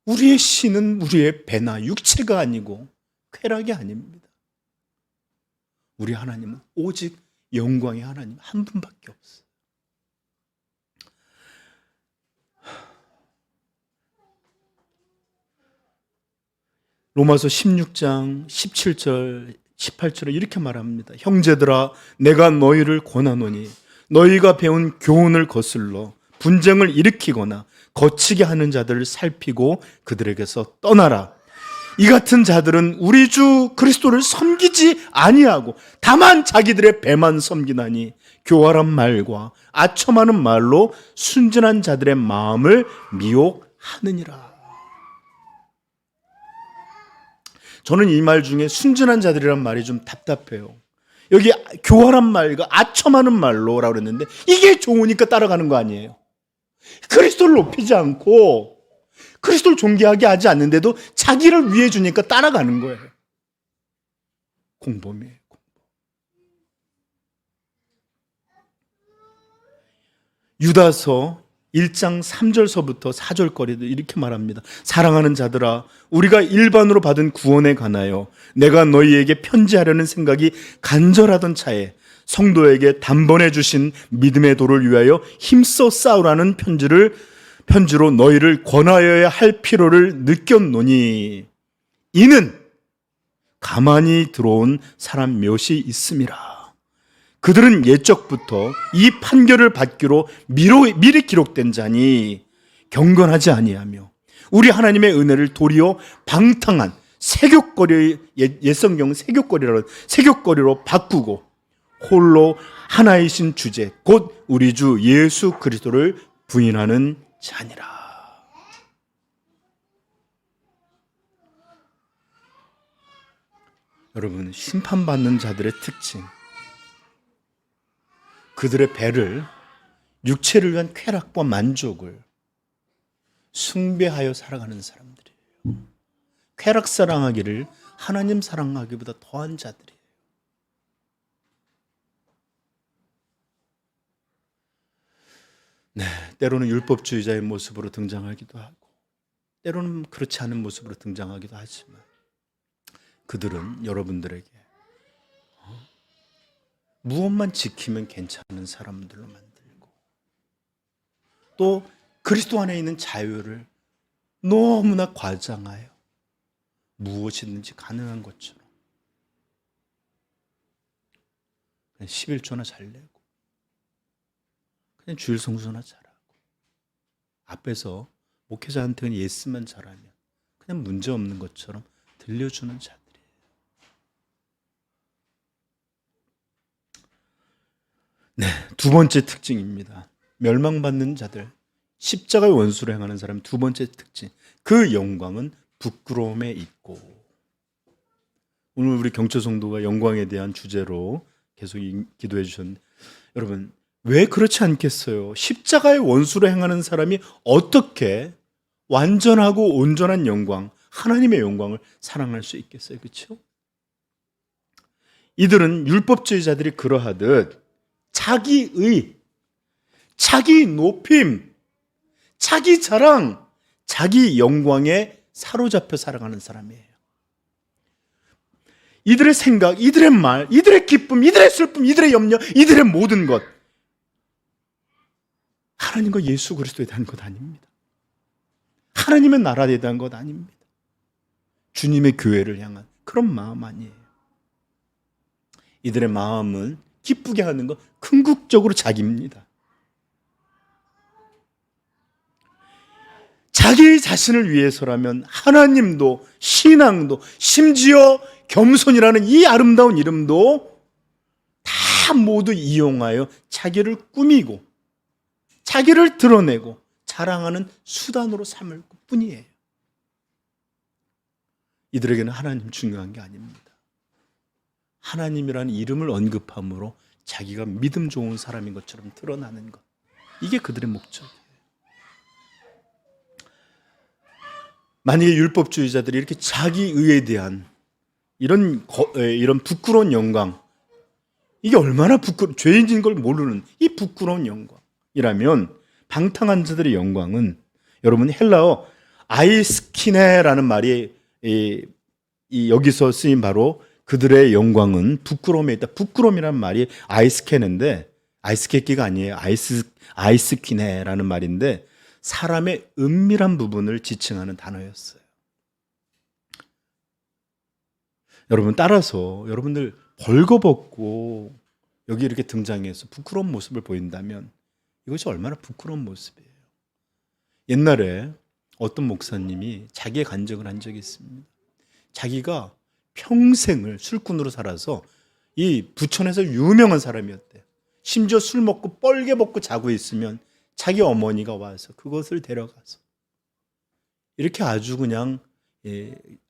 우리의 신은 우리의 배나 육체가 아니고 쾌락이 아닙니다. 우리 하나님은 오직 영광의 하나님 한 분밖에 없어요. 로마서 16장 17절 18절에 이렇게 말합니다. 형제들아, 내가 너희를 권하노니 너희가 배운 교훈을 거슬러 분쟁을 일으키거나 거치게 하는 자들을 살피고 그들에게서 떠나라. 이 같은 자들은 우리 주 그리스도를 섬기지 아니하고 다만 자기들의 배만 섬기나니 교활한 말과 아첨하는 말로 순진한 자들의 마음을 미혹하느니라. 저는 이 말 중에 순진한 자들이란 말이 좀 답답해요. 여기 교활한 말과 아첨하는 말로라고 그랬는데 이게 좋으니까 따라가는 거 아니에요. 그리스도를 높이지 않고 그리스도를 존귀하게 하지 않는데도 자기를 위해 주니까 따라가는 거예요. 공범이에요. 유다서 1장 3절서부터 4절거리도 이렇게 말합니다. 사랑하는 자들아, 우리가 일반으로 받은 구원에 관하여 내가 너희에게 편지하려는 생각이 간절하던 차에 성도에게 단번에 주신 믿음의 도를 위하여 힘써 싸우라는 편지를 편지로 너희를 권하여야 할 필요를 느꼈노니 이는 가만히 들어온 사람 몇이 있음이라. 그들은 옛적부터 이 판결을 받기로 미리 기록된 자니 경건하지 아니하며 우리 하나님의 은혜를 도리어 방탕한 세귑거리, 옛성경 세귑거리로 바꾸고 홀로 하나이신 주제 곧 우리 주 예수 그리스도를 부인하는 자니라. 여러분, 심판받는 자들의 특징, 그들의 배를 육체를 위한 쾌락과 만족을 숭배하여 살아가는 사람들이에요. 쾌락 사랑하기를 하나님 사랑하기보다 더한 자들이에요. 네, 때로는 율법주의자의 모습으로 등장하기도 하고 때로는 그렇지 않은 모습으로 등장하기도 하지만 그들은 여러분들에게 무엇만 지키면 괜찮은 사람들로 만들고 또 그리스도 안에 있는 자유를 너무나 과장하여 무엇이든지 가능한 것처럼 11조나 잘 내고 그냥 주일 성수나 잘하고 앞에서 목회자한테는 예스만 잘하면 그냥 문제없는 것처럼 들려주는 자들이에요. 네, 두 번째 특징입니다. 멸망받는 자들, 십자가의 원수로 행하는 사람 두 번째 특징, 그 영광은 부끄러움에 있고. 오늘 우리 경초 성도가 영광에 대한 주제로 계속 기도해 주셨는데 여러분, 왜 그렇지 않겠어요? 십자가의 원수로 행하는 사람이 어떻게 완전하고 온전한 영광, 하나님의 영광을 사랑할 수 있겠어요? 그렇죠? 이들은 율법주의자들이 그러하듯 자기의, 자기 높임, 자기 자랑, 자기 영광에 사로잡혀 살아가는 사람이에요. 이들의 생각, 이들의 말, 이들의 기쁨, 이들의 슬픔, 이들의 염려, 이들의 모든 것 하나님과 예수 그리스도에 대한 것 아닙니다. 하나님의 나라에 대한 것 아닙니다. 주님의 교회를 향한 그런 마음 아니에요. 이들의 마음은 기쁘게 하는 것, 궁극적으로 자기입니다. 자기 자신을 위해서라면 하나님도 신앙도 심지어 겸손이라는 이 아름다운 이름도 다 모두 이용하여 자기를 꾸미고 자기를 드러내고 자랑하는 수단으로 삼을 뿐이에요. 이들에게는 하나님 중요한 게 아닙니다. 하나님이라는 이름을 언급함으로 자기가 믿음 좋은 사람인 것처럼 드러나는 것, 이게 그들의 목적이에요. 만약에 율법주의자들이 이렇게 자기의에 대한 이런 부끄러운 영광, 이게 얼마나 죄인인 걸 모르는 이 부끄러운 영광이라면 방탕한 자들의 영광은 여러분 헬라어 아이스키네라는 말이 여기서 쓰인 바로 그들의 영광은 부끄러움에 있다. 부끄러움이라는 말이 아이스케네인데 아이스케끼가 아니에요. 아이스키네라는 말인데 사람의 은밀한 부분을 지칭하는 단어였어요. 여러분, 따라서 여러분들 벌거벗고 여기 이렇게 등장해서 부끄러운 모습을 보인다면 이것이 얼마나 부끄러운 모습이에요. 옛날에 어떤 목사님이 자기의 간증을 한 적이 있습니다. 자기가 평생을 술꾼으로 살아서 이 부천에서 유명한 사람이었대요. 심지어 술 먹고 뻘개 벗고 자고 있으면 자기 어머니가 와서 그것을 데려가서 이렇게 아주 그냥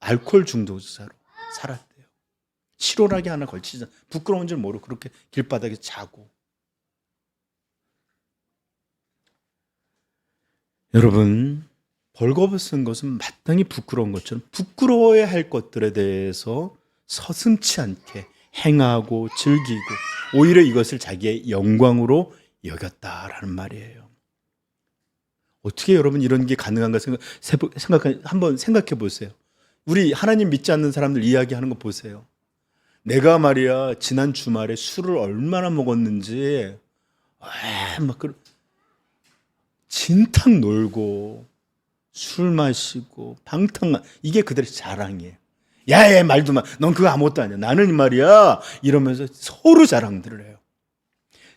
알코올 중독자로 살았대요. 실오라기 하나 걸치지 않고 부끄러운 줄 모르고 그렇게 길바닥에 자고. 여러분, 벌거벗은 것은 마땅히 부끄러운 것처럼 부끄러워야 할 것들에 대해서 서슴지 않게 행하고 즐기고 오히려 이것을 자기의 영광으로 여겼다라는 말이에요. 어떻게 여러분 이런 게 가능한가 한번 생각해 보세요. 우리 하나님 믿지 않는 사람들 이야기하는 거 보세요. 내가 말이야 지난 주말에 술을 얼마나 먹었는지 막 진탕 놀고 술 마시고 방탕, 이게 그들의 자랑이에요. 야야 말도 마, 넌 그거 아무것도 아니야, 나는 말이야, 이러면서 서로 자랑들을 해요.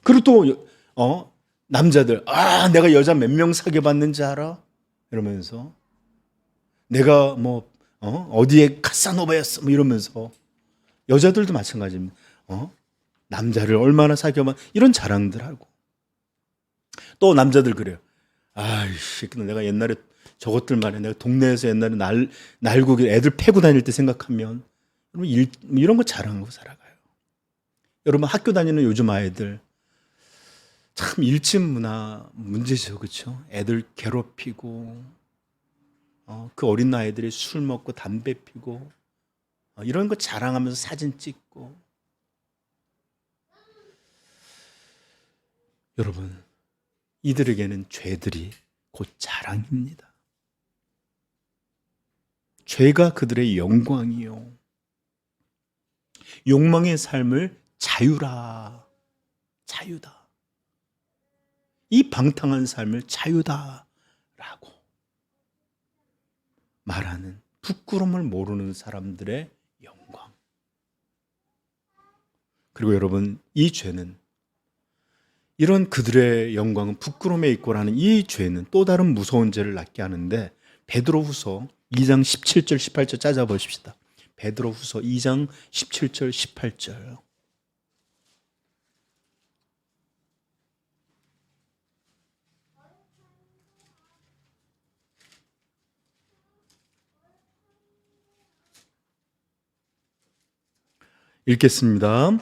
그리고 또 남자들, 내가 여자 몇 명 사귀어봤는지 알아? 이러면서 내가 어디에 카사노바였어 뭐 이러면서. 여자들도 마찬가지입니다. 남자를 얼마나 사귀어봐, 이런 자랑들 하고. 또 남자들 그래요. 아이씨, 내가 옛날에 저것들 말이야, 내가 동네에서 옛날에 날고기 애들 패고 다닐 때 생각하면, 여러분 이런 거 자랑하고 살아가요. 여러분 학교 다니는 요즘 아이들 참 일침 문화 문제죠, 그렇죠? 애들 괴롭히고, 그 어린 나이들이 술 먹고 담배 피고, 이런 거 자랑하면서 사진 찍고. 여러분, 이들에게는 죄들이 곧 자랑입니다. 죄가 그들의 영광이요, 욕망의 삶을 자유라, 자유다, 이 방탕한 삶을 자유다라고 말하는 부끄러움을 모르는 사람들의 영광. 그리고 여러분, 이 죄는, 이런 그들의 영광은 부끄러움에 있고라는 이 죄는 또 다른 무서운 죄를 낳게 하는데, 베드로후서 2장 17절 18절 찾아보십시다. 베드로후서 2장 17절 18절. 읽겠습니다.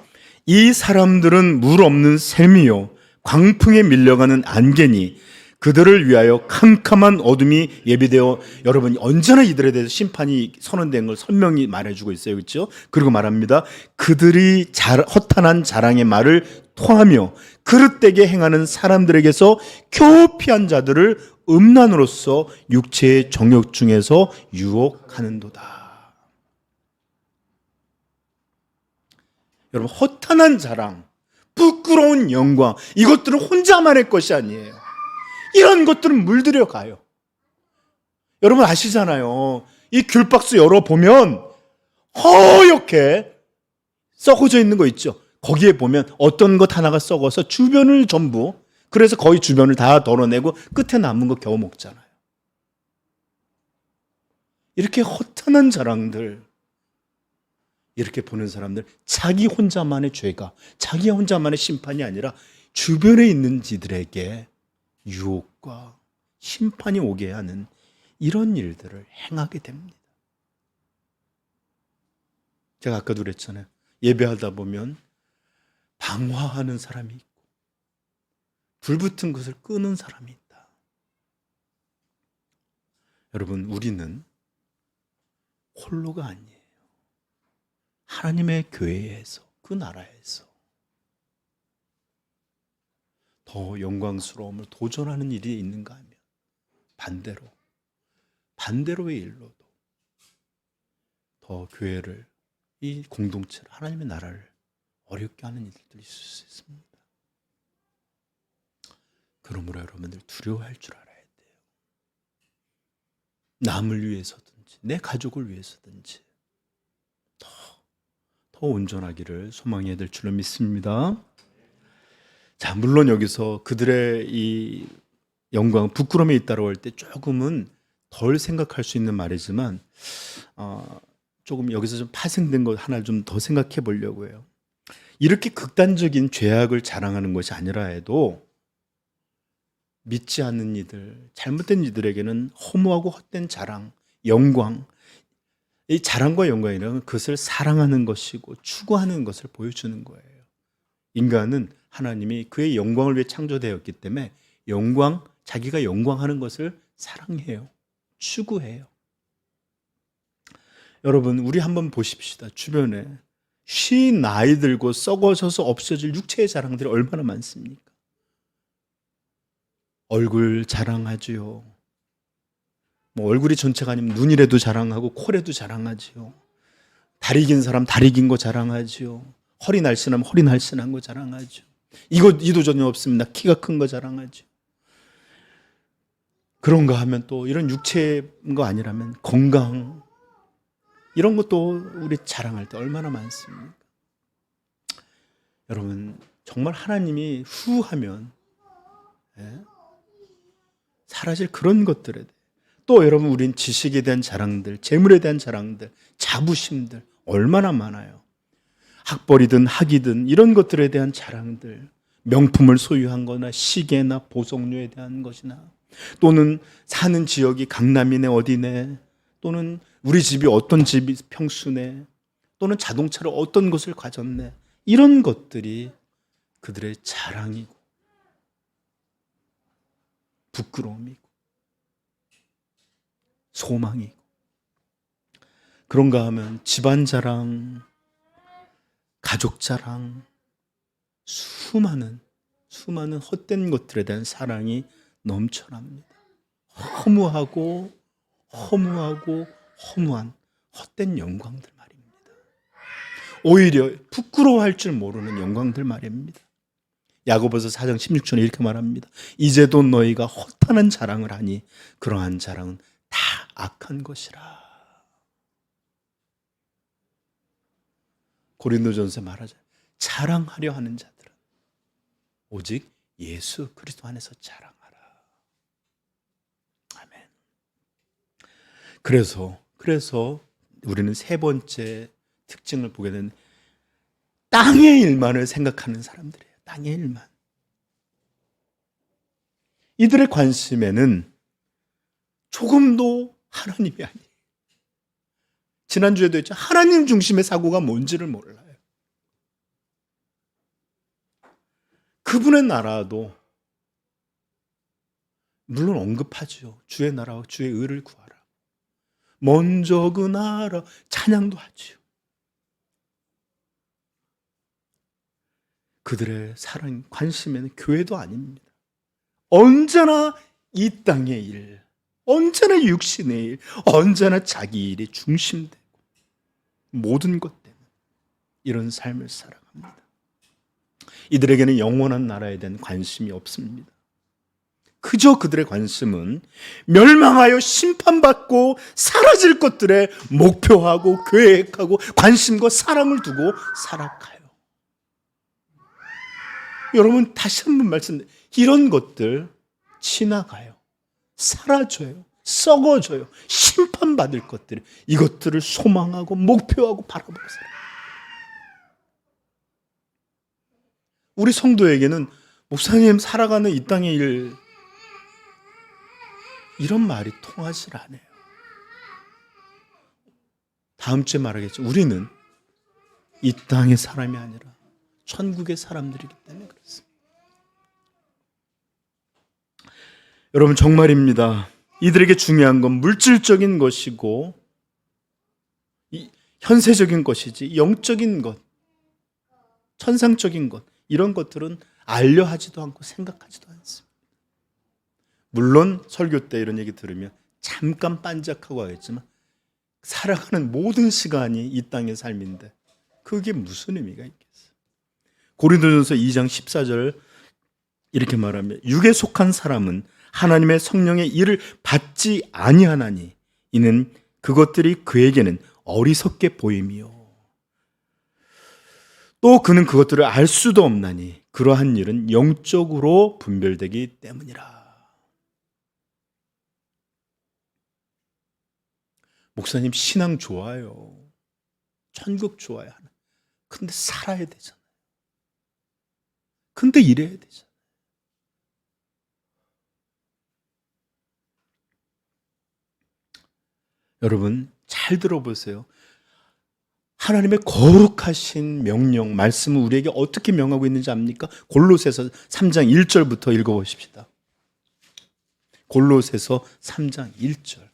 이 사람들은 물 없는 샘이요 광풍에 밀려가는 안개니 그들을 위하여 캄캄한 어둠이 예비되어. 여러분, 언제나 이들에 대해서 심판이 선언된 걸 선명히 말해주고 있어요, 그렇죠? 그리고 말합니다. 그들이 허탄한 자랑의 말을 토하며 그릇되게 행하는 사람들에게서 교피한 자들을 음란으로서 육체의 정욕 중에서 유혹하는도다. 여러분, 허탄한 자랑, 부끄러운 영광, 이것들은 혼자만의 것이 아니에요. 이런 것들은 물들여 가요. 여러분 아시잖아요. 이 귤박스 열어보면 허옇게 썩어져 있는 거 있죠. 거기에 보면 어떤 것 하나가 썩어서 주변을 전부, 그래서 거의 주변을 다 덜어내고 끝에 남은 거 겨우 먹잖아요. 이렇게 허탄한 자랑들, 이렇게 보는 사람들, 자기 혼자만의 죄가, 자기 혼자만의 심판이 아니라 주변에 있는 이들에게 유혹과 심판이 오게 하는 이런 일들을 행하게 됩니다. 제가 아까도 그랬잖아요. 예배하다 보면 방화하는 사람이 있고 불붙은 것을 끄는 사람이 있다. 여러분, 우리는 홀로가 아니에요. 하나님의 교회에서, 그 나라에서 더 영광스러움을 도전하는 일이 있는가 하면 반대로의 일로도 더 교회를, 이 공동체를, 하나님의 나라를 어렵게 하는 일들이 있을 수 있습니다. 그러므로 여러분들 두려워할 줄 알아야 돼요. 남을 위해서든지 내 가족을 위해서든지 더 온전하기를 소망해야 될 줄로 믿습니다. 자, 물론 여기서 그들의 이 영광, 부끄러움에 있다고 할 때 조금은 덜 생각할 수 있는 말이지만, 조금 여기서 좀 파생된 것 하나 좀 더 생각해 보려고 해요. 이렇게 극단적인 죄악을 자랑하는 것이 아니라 해도 믿지 않는 이들, 잘못된 이들에게는 허무하고 헛된 자랑, 영광, 이 자랑과 영광이라는 그것을 사랑하는 것이고 추구하는 것을 보여주는 거예요. 인간은 하나님이 그의 영광을 위해 창조되었기 때문에 자기가 영광하는 것을 사랑해요. 추구해요. 여러분, 우리 한번 보십시다. 주변에 나이 들고 썩어져서 없어질 육체의 자랑들이 얼마나 많습니까? 얼굴 자랑하지요. 얼굴이 전체가 아니면 눈이라도 자랑하고 코라도 자랑하지요. 다리 긴 사람 다리 긴 거 자랑하지요. 허리 날씬하면 허리 날씬한 거 자랑하죠. 이도 전혀 없습니다. 키가 큰 거 자랑하죠. 그런가 하면 또 이런 육체인 거 아니라면 건강, 이런 것도 우리 자랑할 때 얼마나 많습니까? 여러분, 정말 하나님이 후하면 사라질 그런 것들에 대해, 또 여러분, 우린 지식에 대한 자랑들, 재물에 대한 자랑들, 자부심들 얼마나 많아요. 학벌이든 학이든 이런 것들에 대한 자랑들, 명품을 소유한 거나 시계나 보석류에 대한 것이나, 또는 사는 지역이 강남이네 어디네, 또는 우리 집이 어떤 집이 평수네, 또는 자동차를 어떤 것을 가졌네, 이런 것들이 그들의 자랑이고 부끄러움이고 소망이고, 그런가 하면 집안 자랑, 가족 자랑, 수많은 헛된 것들에 대한 사랑이 넘쳐납니다. 허무한 헛된 영광들 말입니다. 오히려 부끄러워할 줄 모르는 영광들 말입니다. 야고보서 4장 16절에 이렇게 말합니다. 이제도 너희가 허탄한 자랑을 하니 그러한 자랑은 다 악한 것이라. 고린도전서에 말하죠. 자랑하려 하는 자들은 오직 예수 그리스도 안에서 자랑하라. 아멘. 그래서 우리는 세 번째 특징을 보게 되는, 땅의 일만을 생각하는 사람들이에요. 땅의 일만. 이들의 관심에는 조금도 하나님이 아니에요. 지난주에도 했죠. 하나님 중심의 사고가 뭔지를 몰라요. 그분의 나라도 물론 언급하죠. 주의 나라와 주의 의를 구하라. 먼저 그 나라, 찬양도 하죠. 그들의 사랑, 관심에는 교회도 아닙니다. 언제나 이 땅의 일, 언제나 육신의 일, 언제나 자기 일이 중심되고 모든 것 때문에 이런 삶을 살아갑니다. 이들에게는 영원한 나라에 대한 관심이 없습니다. 그저 그들의 관심은 멸망하여 심판받고 사라질 것들에 목표하고 계획하고 관심과 사랑을 두고 살아가요. 여러분, 다시 한번 말씀드립니다. 이런 것들 지나가요. 사라져요. 썩어져요. 심판받을 것들, 이것들을 소망하고 목표하고 바라보고 살아요. 우리 성도에게는 목사님 살아가는 이 땅의 일, 이런 말이 통하질 않아요. 다음 주에 말하겠죠. 우리는 이 땅의 사람이 아니라 천국의 사람들이기 때문에 그렇습니다. 여러분, 정말입니다. 이들에게 중요한 건 물질적인 것이고 현세적인 것이지 영적인 것, 천상적인 것, 이런 것들은 알려하지도 않고 생각하지도 않습니다. 물론 설교 때 이런 얘기 들으면 잠깐 반짝하고 하겠지만 살아가는 모든 시간이 이 땅의 삶인데 그게 무슨 의미가 있겠어요? 고린도전서 2장 14절 이렇게 말하면, 육에 속한 사람은 하나님의 성령의 일을 받지 아니하나니 이는 그것들이 그에게는 어리석게 보임이요 또 그는 그것들을 알 수도 없나니 그러한 일은 영적으로 분별되기 때문이라. 목사님, 신앙 좋아요. 천국 좋아요. 근데 살아야 되잖아요. 근데 일해야 되잖아요. 여러분, 잘 들어보세요. 하나님의 거룩하신 명령, 말씀을 우리에게 어떻게 명하고 있는지 압니까? 골로새서 3장 1절부터 읽어보십시다. 골로새서 3장 1절.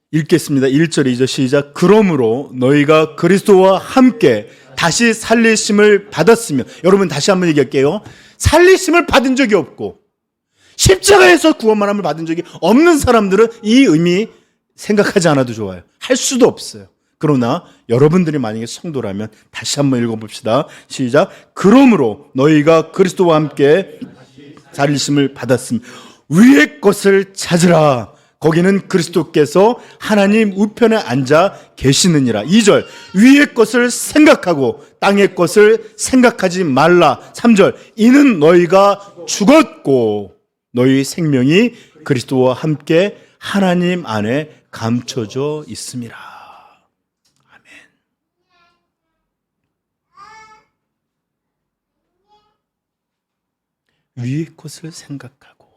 읽겠습니다. 1절, 2절 시작. 그러므로 너희가 그리스도와 함께 다시 살리심을 받았으며, 여러분 다시 한번 얘기할게요. 살리심을 받은 적이 없고 십자가에서 구원만함을 받은 적이 없는 사람들은 이 의미 생각하지 않아도 좋아요. 할 수도 없어요. 그러나 여러분들이 만약에 성도라면 다시 한번 읽어봅시다. 시작. 그러므로 너희가 그리스도와 함께 살리심을 받았음 위의 것을 찾으라. 거기는 그리스도께서 하나님 우편에 앉아 계시느니라. 2절 위의 것을 생각하고 땅의 것을 생각하지 말라. 3절 이는 너희가 죽었고 너희 생명이 그리스도와 함께 하나님 안에 감춰져 있음이라. 아멘. 위의 것을 생각하고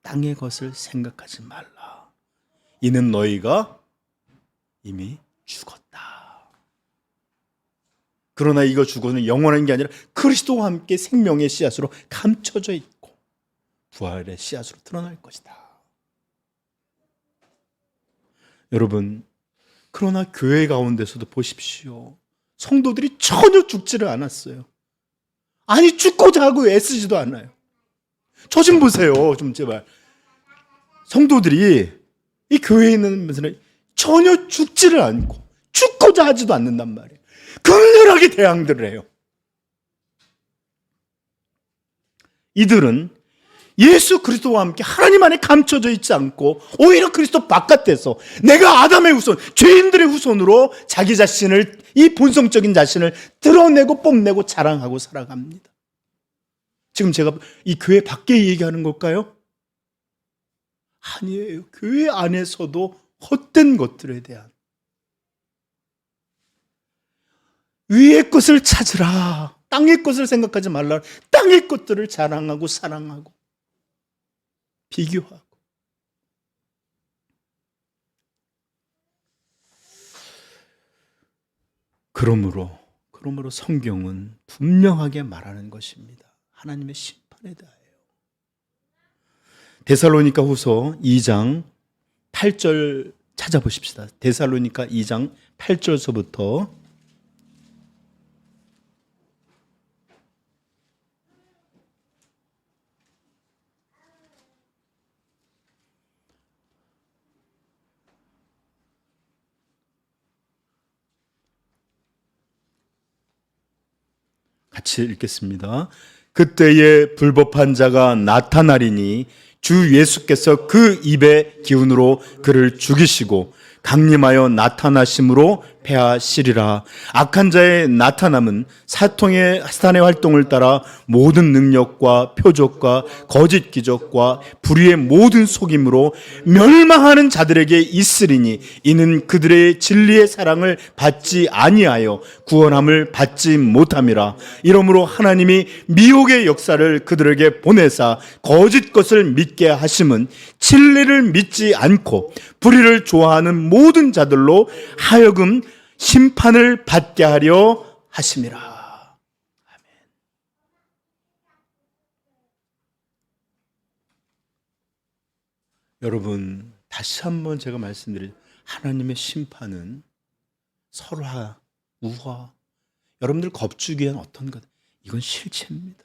땅의 것을 생각하지 말라. 이는 너희가 이미 죽었다. 그러나 이거 죽어는 영원한 게 아니라 그리스도와 함께 생명의 씨앗으로 감춰져 있고 부활의 씨앗으로 드러날 것이다. 여러분, 그러나 교회 가운데서도 보십시오. 성도들이 전혀 죽지를 않았어요. 아니 죽고자 하고 애쓰지도 않아요. 저 좀 보세요. 좀 제발. 성도들이 이 교회에 있는 분들은 전혀 죽지를 않고 죽고자 하지도 않는단 말이에요. 극렬하게 대항들을 해요. 이들은 예수 그리스도와 함께 하나님 안에 감춰져 있지 않고 오히려 그리스도 바깥에서 내가 아담의 후손, 죄인들의 후손으로 자기 자신을, 이 본성적인 자신을 드러내고 뽐내고 자랑하고 살아갑니다. 지금 제가 이 교회 밖에 얘기하는 걸까요? 아니에요. 교회 안에서도 헛된 것들에 대한 위의 것을 찾으라. 땅의 것을 생각하지 말라. 땅의 것들을 자랑하고 사랑하고 비교하고. 그러므로 성경은 분명하게 말하는 것입니다. 하나님의 심판에 대하여. 데살로니가 후서 2장 8절 찾아보십시다. 데살로니가 2장 8절서부터 같이 읽겠습니다. 그때에 불법한 자가 나타나리니 주 예수께서 그 입의 기운으로 그를 죽이시고 강림하여 나타나심으로 패하시리라. 악한 자의 나타남은 사탄의 활동을 따라 모든 능력과 표적과 거짓 기적과 불의의 모든 속임으로 멸망하는 자들에게 있으리니 이는 그들의 진리의 사랑을 받지 아니하여 구원함을 받지 못함이라. 이러므로 하나님이 미혹의 역사를 그들에게 보내사 거짓 것을 믿게 하심은 진리를 믿지 않고 불의를 좋아하는 모든 자들로 하여금 심판을 받게 하려 하심이라. 아멘. 여러분, 다시 한번 제가 말씀드릴 하나님의 심판은 설화, 우화, 여러분들 겁주기 위한 어떤 것, 이건 실체입니다.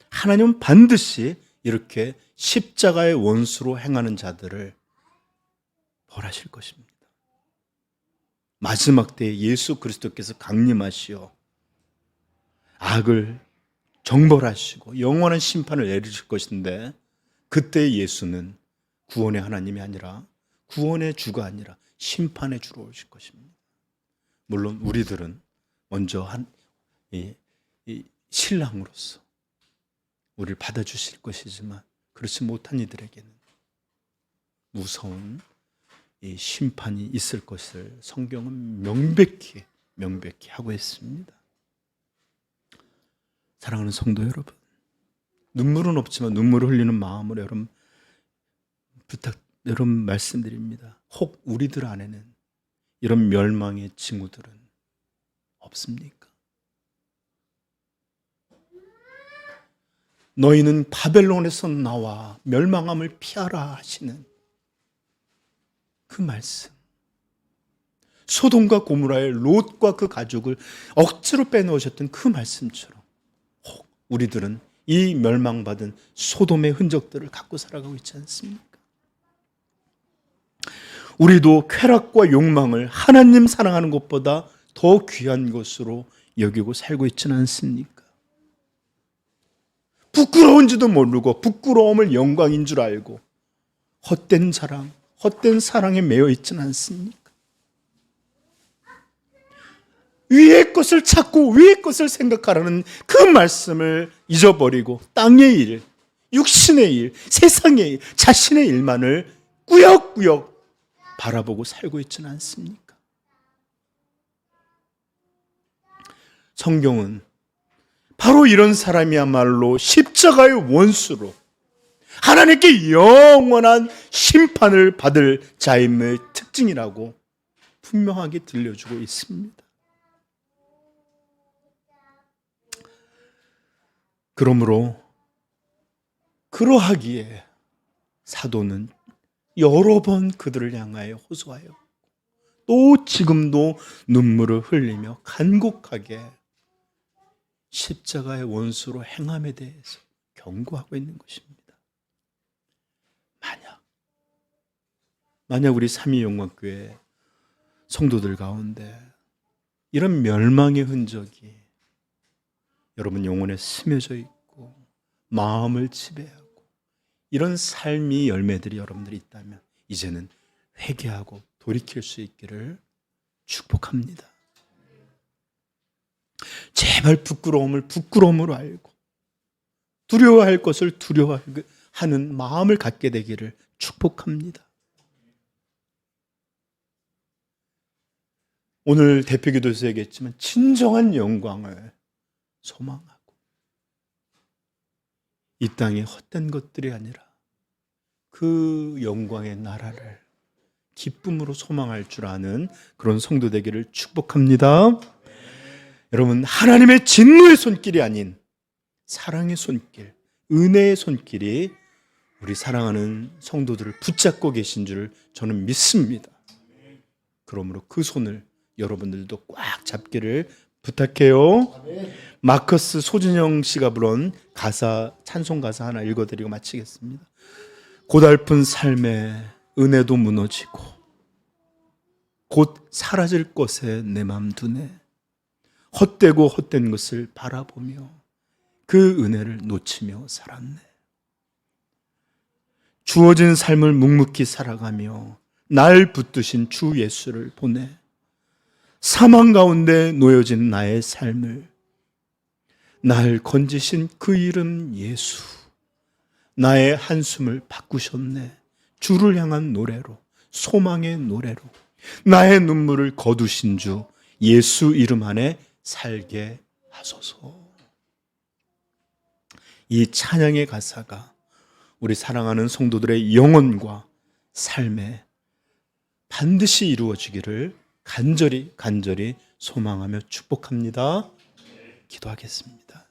하나님은 반드시 이렇게 십자가의 원수로 행하는 자들을 벌하실 것입니다. 마지막 때에 예수 그리스도께서 강림하시어 악을 정벌하시고 영원한 심판을 내리실 것인데, 그때 예수는 구원의 하나님이 아니라, 구원의 주가 아니라 심판의 주로 오실 것입니다. 물론 우리들은 먼저 이 신랑으로서 우리를 받아주실 것이지만, 그렇지 못한 이들에게는 무서운 이 심판이 있을 것을 성경은 명백히 하고 있습니다. 사랑하는 성도 여러분, 눈물은 없지만 눈물을 흘리는 마음으로 여러분 말씀드립니다. 혹 우리들 안에는 이런 멸망의 징후들은 없습니까? 너희는 바벨론에서 나와 멸망함을 피하라 하시는 그 말씀, 소돔과 고모라의 롯과 그 가족을 억지로 빼놓으셨던 그 말씀처럼 혹 우리들은 이 멸망받은 소돔의 흔적들을 갖고 살아가고 있지 않습니까? 우리도 쾌락과 욕망을 하나님 사랑하는 것보다 더 귀한 것으로 여기고 살고 있지는 않습니까? 부끄러운지도 모르고 부끄러움을 영광인 줄 알고 헛된 자랑, 헛된 사랑에 매여 있지는 않습니까? 위의 것을 찾고 위의 것을 생각하라는 그 말씀을 잊어버리고 땅의 일, 육신의 일, 세상의 일, 자신의 일만을 꾸역꾸역 바라보고 살고 있지는 않습니까? 성경은 바로 이런 사람이야말로 십자가의 원수로 하나님께 영원한 심판을 받을 자임의 특징이라고 분명하게 들려주고 있습니다. 그러므로 그러하기에 사도는 여러 번 그들을 향하여 호소하여 또 지금도 눈물을 흘리며 간곡하게 십자가의 원수로 행함에 대해서 경고하고 있는 것입니다. 만약 우리 삼위영광교회 성도들 가운데 이런 멸망의 흔적이 여러분 영혼에 스며져 있고 마음을 지배하고 이런 삶이 열매들이 여러분들이 있다면 이제는 회개하고 돌이킬 수 있기를 축복합니다. 제발 부끄러움을 부끄러움으로 알고 두려워할 것을 두려워하는 마음을 갖게 되기를 축복합니다. 오늘 대표기도에서 얘기했지만 진정한 영광을 소망하고 이 땅의 헛된 것들이 아니라 그 영광의 나라를 기쁨으로 소망할 줄 아는 그런 성도 되기를 축복합니다. 여러분, 하나님의 진노의 손길이 아닌 사랑의 손길, 은혜의 손길이 우리 사랑하는 성도들을 붙잡고 계신 줄 저는 믿습니다. 그러므로 그 손을 여러분들도 꽉 잡기를 부탁해요. 마커스 소진영 씨가 부른 가사, 찬송 가사 하나 읽어드리고 마치겠습니다. 고달픈 삶에 은혜도 무너지고 곧 사라질 것에 내 맘 두네. 헛되고 헛된 것을 바라보며 그 은혜를 놓치며 살았네. 주어진 삶을 묵묵히 살아가며 날 붙드신 주 예수를 보내 사망 가운데 놓여진 나의 삶을 날 건지신 그 이름 예수, 나의 한숨을 바꾸셨네. 주를 향한 노래로, 소망의 노래로 나의 눈물을 거두신 주 예수 이름 안에 살게 하소서. 이 찬양의 가사가 우리 사랑하는 성도들의 영혼과 삶에 반드시 이루어지기를 간절히 소망하며 축복합니다. 기도하겠습니다.